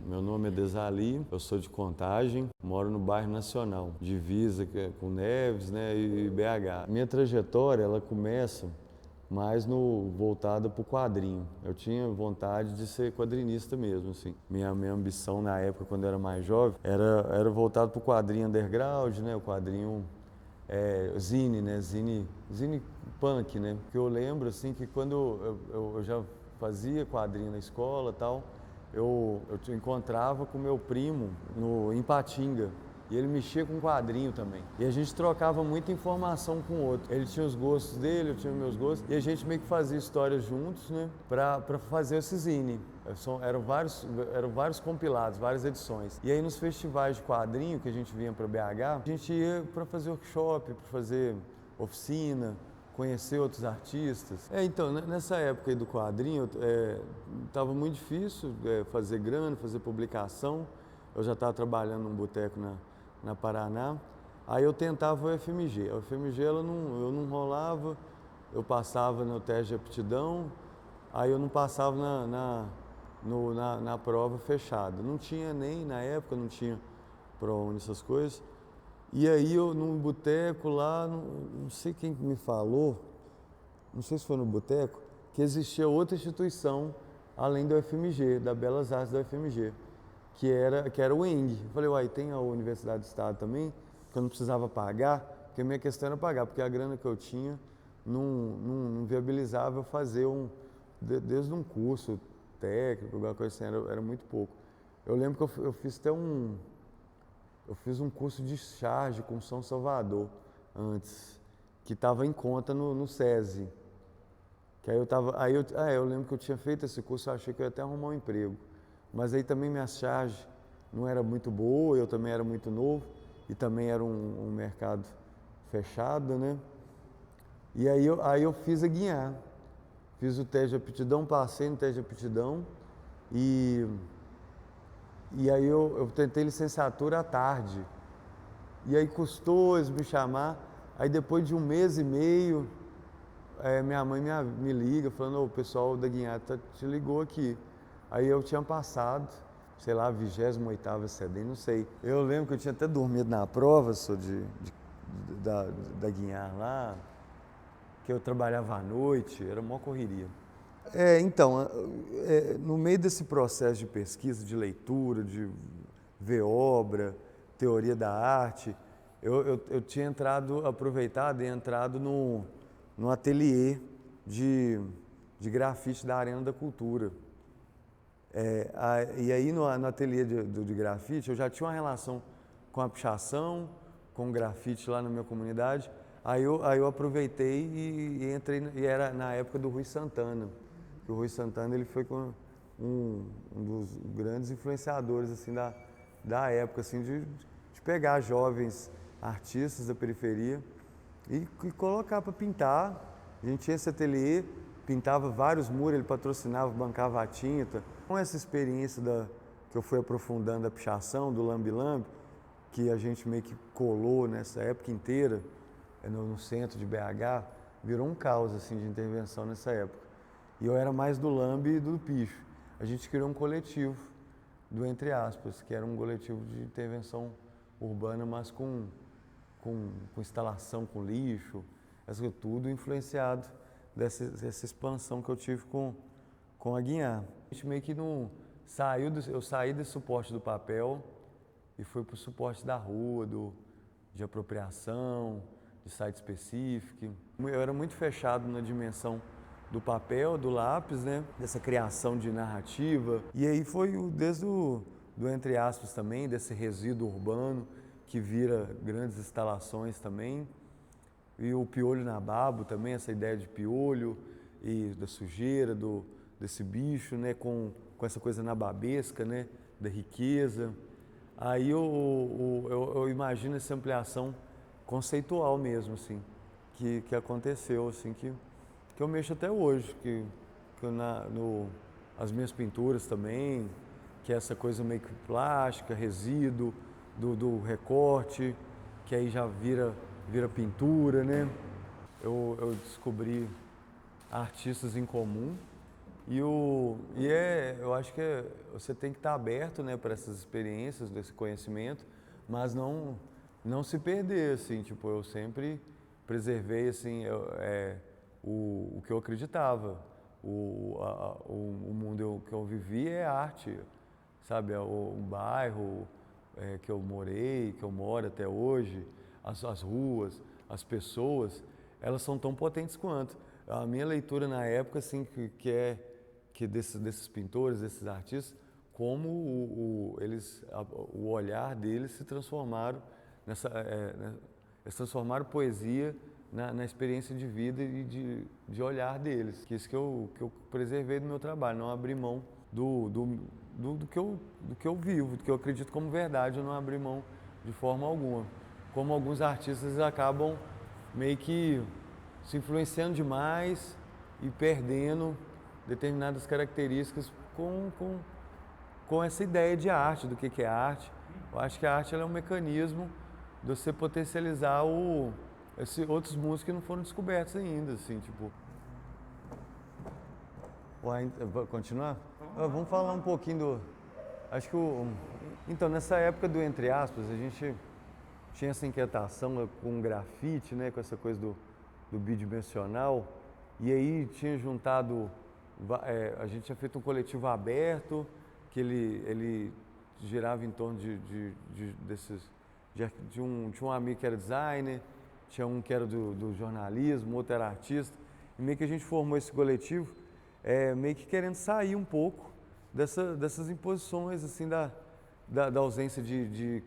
Meu nome é Desali, eu sou de Contagem, moro no bairro Nacional, divisa com Neves, né, e BH. Minha trajetória, ela começa mais voltada para o quadrinho. Eu tinha vontade de ser quadrinista mesmo, assim. Minha ambição na época, quando eu era mais jovem, era voltado para o quadrinho underground, né, o quadrinho zine, né, zine punk, né. Porque eu lembro, assim, que quando eu já fazia quadrinho na escola e tal, eu te encontrava com meu primo em Ipatinga. E ele mexia com quadrinho também. E a gente trocava muita informação com o outro. Ele tinha os gostos dele, eu tinha os meus gostos. E a gente meio que fazia histórias juntos, né? Pra fazer esse zine. Eram vários compilados, várias edições. E aí nos festivais de quadrinho que a gente vinha para BH, a gente ia para fazer workshop, para fazer oficina, conhecer outros artistas. Então, nessa época aí do quadrinho, estava muito difícil fazer grana, fazer publicação. Eu já estava trabalhando num boteco na Paraná. Aí eu tentava o FMG. A FMG eu não rolava, eu passava no teste de aptidão, aí eu não passava na prova fechada. Não tinha nem, na época, não tinha ProUni, essas coisas. E aí eu, num boteco lá, não sei quem me falou, não sei se foi no boteco, que existia outra instituição além do FMG, da Belas Artes da UFMG, que era o ENG. Eu falei, uai, tem a Universidade do Estado também, que eu não precisava pagar, porque a minha questão era pagar, porque a grana que eu tinha não viabilizava eu fazer desde um curso técnico, alguma coisa assim, era muito pouco. Eu lembro que eu fiz até eu fiz um curso de charge com São Salvador antes, que estava em conta no SESI. Que aí eu tava, eu lembro que eu tinha feito esse curso, eu achei que eu ia até arrumar um emprego. Mas aí também minha charge não era muito boa, eu também era muito novo e também era um mercado fechado, né? E aí eu fiz a guinhar. Fiz o teste de aptidão, passei no teste de aptidão e, e aí eu tentei licenciatura à tarde. E aí custou eles me chamar. Aí depois de um mês e meio, minha mãe me liga falando, o pessoal da Guinhata te ligou aqui. Aí eu tinha passado, sei lá, 28ª CD, não sei. Eu lembro que eu tinha até dormido na prova, da Guinhar lá, que eu trabalhava à noite, era uma correria. Então, no meio desse processo de pesquisa, de leitura, de ver obra, teoria da arte, eu tinha aproveitado e entrado no ateliê de grafite da Arena da Cultura. E aí no ateliê de grafite eu já tinha uma relação com a pichação, com o grafite lá na minha comunidade. Aí eu aproveitei e entrei, e era na época do Rui Santana. O Rui Santana ele foi um dos grandes influenciadores assim, da época, assim, de pegar jovens artistas da periferia e colocar para pintar. A gente tinha esse ateliê, pintava vários muros, ele patrocinava, bancava a tinta. Com essa experiência que eu fui aprofundando a pichação, do lambe-lambe, que a gente meio que colou nessa época inteira, no centro de BH, virou um caos assim, de intervenção nessa época. E eu era mais do lambe e do picho. A gente criou um coletivo, do Entre Aspas, que era um coletivo de intervenção urbana, mas com instalação, com lixo, tudo influenciado dessa expansão que eu tive com a Guinhar. A gente meio que não eu saí desse suporte do papel e fui para o suporte da rua, de apropriação, de site específico. Eu era muito fechado na dimensão do papel, do lápis, né? Dessa criação de narrativa. E aí foi desde do Entre Aspas também, desse resíduo urbano que vira grandes instalações também. E o piolho na babo também, essa ideia de piolho e da sujeira, desse bicho, né? Com essa coisa nababesca, né? Da riqueza. Aí eu imagino essa ampliação conceitual mesmo, assim, que aconteceu, assim, que eu mexo até hoje, as minhas pinturas também, que é essa coisa meio que plástica, resíduo, do recorte, que aí já vira pintura, né? Eu descobri artistas em comum Eu acho que você tem que estar aberto, né, para essas experiências, desse conhecimento, mas não se perder, assim, tipo, eu sempre preservei, assim, o que eu acreditava. O mundo que eu vivi é arte, sabe? O bairro que eu morei, que eu moro até hoje, as ruas, as pessoas, elas são tão potentes quanto. A minha leitura na época, assim, que desses pintores, desses artistas, como o olhar deles se transformaram eles transformaram poesia na experiência de vida e de olhar deles. Que isso que eu preservei do meu trabalho, não abrir mão do que eu vivo, do que eu acredito como verdade, eu não abrir mão de forma alguma. Como alguns artistas acabam meio que se influenciando demais e perdendo determinadas características com essa ideia de arte, do que é arte. Eu acho que a arte ela é um mecanismo de você potencializar outros mundos que não foram descobertos ainda, assim, tipo... Vai continuar? Vamos falar um pouquinho do... Acho que então, nessa época do entre aspas, a gente tinha essa inquietação com o grafite, né, com essa coisa do bidimensional, e aí tinha juntado, a gente tinha feito um coletivo aberto, que ele girava em torno tinha um amigo que era designer, tinha um que era do jornalismo, outro era artista, e meio que a gente formou esse coletivo, meio que querendo sair um pouco dessas imposições, assim, da ausência de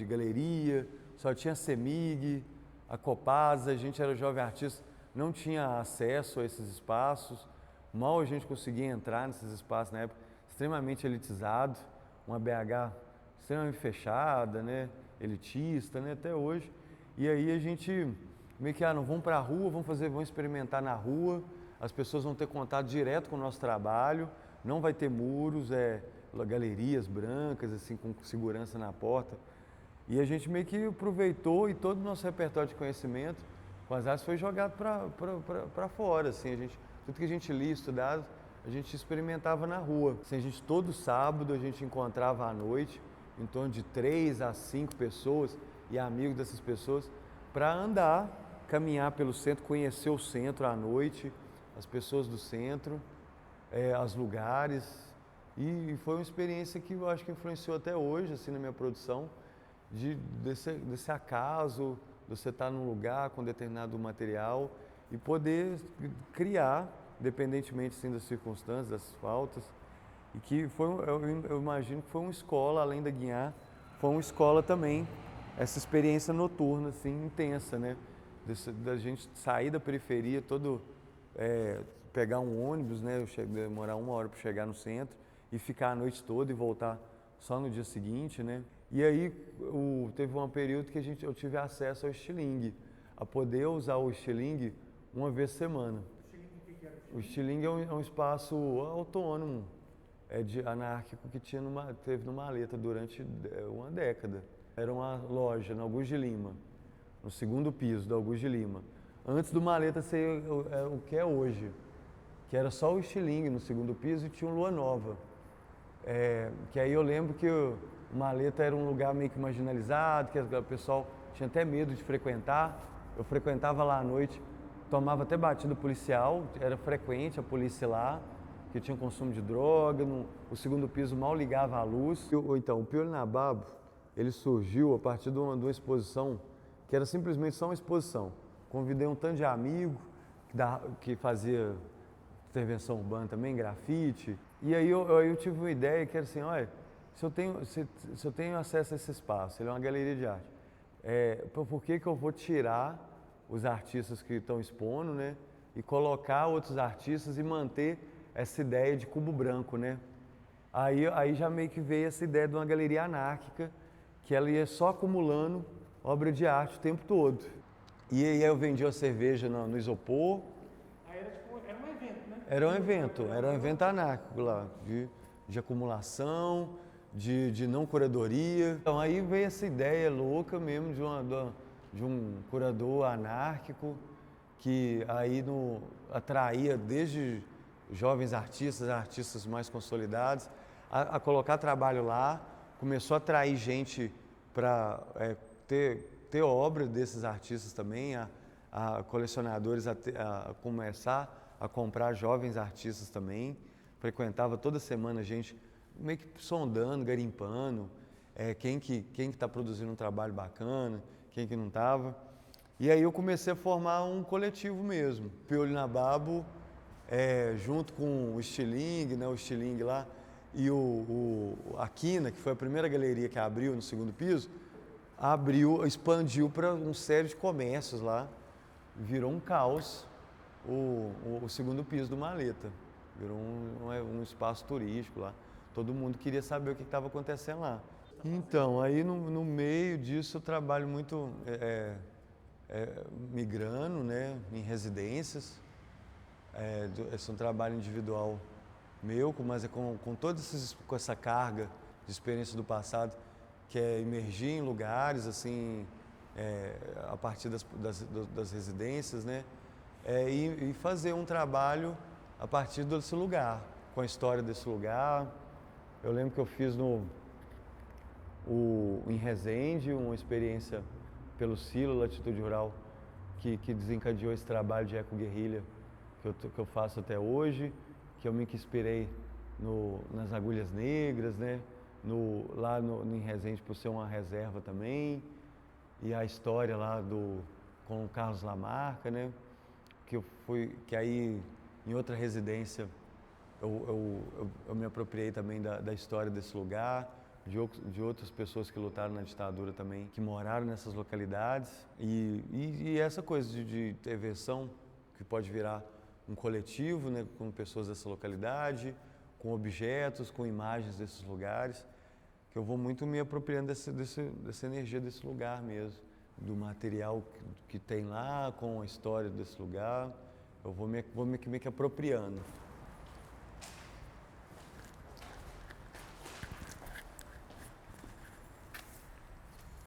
galeria, só tinha a CEMIG, a Copasa, a gente era jovem artista, não tinha acesso a esses espaços, mal a gente conseguia entrar nesses espaços na época, extremamente elitizado, uma BH extremamente fechada, né, elitista, né, até hoje. E aí a gente meio que, não, vamos para a rua, vamos experimentar na rua, as pessoas vão ter contato direto com o nosso trabalho, não vai ter muros, galerias brancas, assim, com segurança na porta. E a gente meio que aproveitou e todo o nosso repertório de conhecimento com as artes foi jogado para fora, assim, tudo que a gente lia, estudava, a gente experimentava na rua. Assim, todo sábado a gente encontrava à noite, em torno de 3 a 5 pessoas e amigos dessas pessoas, para andar, caminhar pelo centro, conhecer o centro à noite, as pessoas do centro, os lugares. E foi uma experiência que eu acho que influenciou até hoje, assim, na minha produção, desse acaso, de você estar num lugar com determinado material e poder criar, independentemente, assim, das circunstâncias, das faltas. E que eu imagino que foi uma escola, além da Guinhar, foi uma escola também, essa experiência noturna, assim, intensa, né? Da gente sair da periferia, pegar um ônibus, né? Demorar 1 hora para chegar no centro e ficar a noite toda e voltar só no dia seguinte, né? E aí teve um período que eu tive acesso ao estilingue, a poder usar o estilingue uma vez por semana. O estilingue é um espaço autônomo, anárquico que teve no Maleta durante uma década. Era uma loja na Augusto de Lima, no 2º piso da Augusto de Lima. Antes do Maleta ser o que é hoje, que era só o estilingue no 2º piso e tinha um Lua Nova. Que aí eu lembro que o Maleta era um lugar meio que marginalizado, que o pessoal tinha até medo de frequentar. Eu frequentava lá à noite, tomava até batida policial, era frequente a polícia lá, que tinha consumo de droga, o 2º piso mal ligava a luz. Então, o Piolho na Babo, ele surgiu a partir de uma exposição, que era simplesmente só uma exposição. Convidei um tanto de amigo que fazia intervenção urbana também, grafite. E aí eu tive uma ideia que era assim, olha, se eu tenho acesso a esse espaço, ele é uma galeria de arte, por que eu vou tirar os artistas que estão expondo, né, e colocar outros artistas e manter essa ideia de cubo branco, né? Aí já meio que veio essa ideia de uma galeria anárquica, que ela ia só acumulando obra de arte o tempo todo. E aí eu vendia a cerveja no isopor. Aí era um evento, né? Era um evento anárquico lá, de acumulação, de não curadoria. Então aí veio essa ideia louca mesmo de um curador anárquico, que aí atraía desde jovens artistas, artistas mais consolidados, a colocar trabalho lá, começou a atrair gente para ter obra desses artistas também, a colecionadores a começar a comprar jovens artistas também. Frequentava toda semana gente meio que sondando, garimpando, quem que está produzindo um trabalho bacana, quem que não estava. E aí eu comecei a formar um coletivo mesmo. Piolho na Babo, junto com o Stiling, né, o Stiling lá, e a Quina, que foi a primeira galeria que abriu no segundo piso, expandiu para uma série de comércios lá. Virou um caos o segundo piso do Maleta. Virou um espaço turístico lá. Todo mundo queria saber o que estava acontecendo lá. Então, aí no meio disso eu trabalho muito migrando, né, em residências. Esse é um trabalho individual meu, mas com com essa carga de experiência do passado, que é emergir em lugares, assim, a partir das residências, né? E fazer um trabalho a partir desse lugar, com a história desse lugar. Eu lembro que eu fiz em Resende uma experiência pelo Silo Latitude Rural, que desencadeou esse trabalho de eco-guerrilha que eu faço até hoje, que eu me inspirei nas Agulhas Negras, né? Em Resende, por ser uma reserva também, e a história lá com o Carlos Lamarca, né? Que aí em outra residência eu me apropriei também da história desse lugar, de outras pessoas que lutaram na ditadura também, que moraram nessas localidades, e essa coisa de ter versão que pode virar um coletivo, né, com pessoas dessa localidade, com objetos, com imagens desses lugares, que eu vou muito me apropriando dessa energia desse lugar mesmo, do material que tem lá, com a história desse lugar, eu vou me apropriando.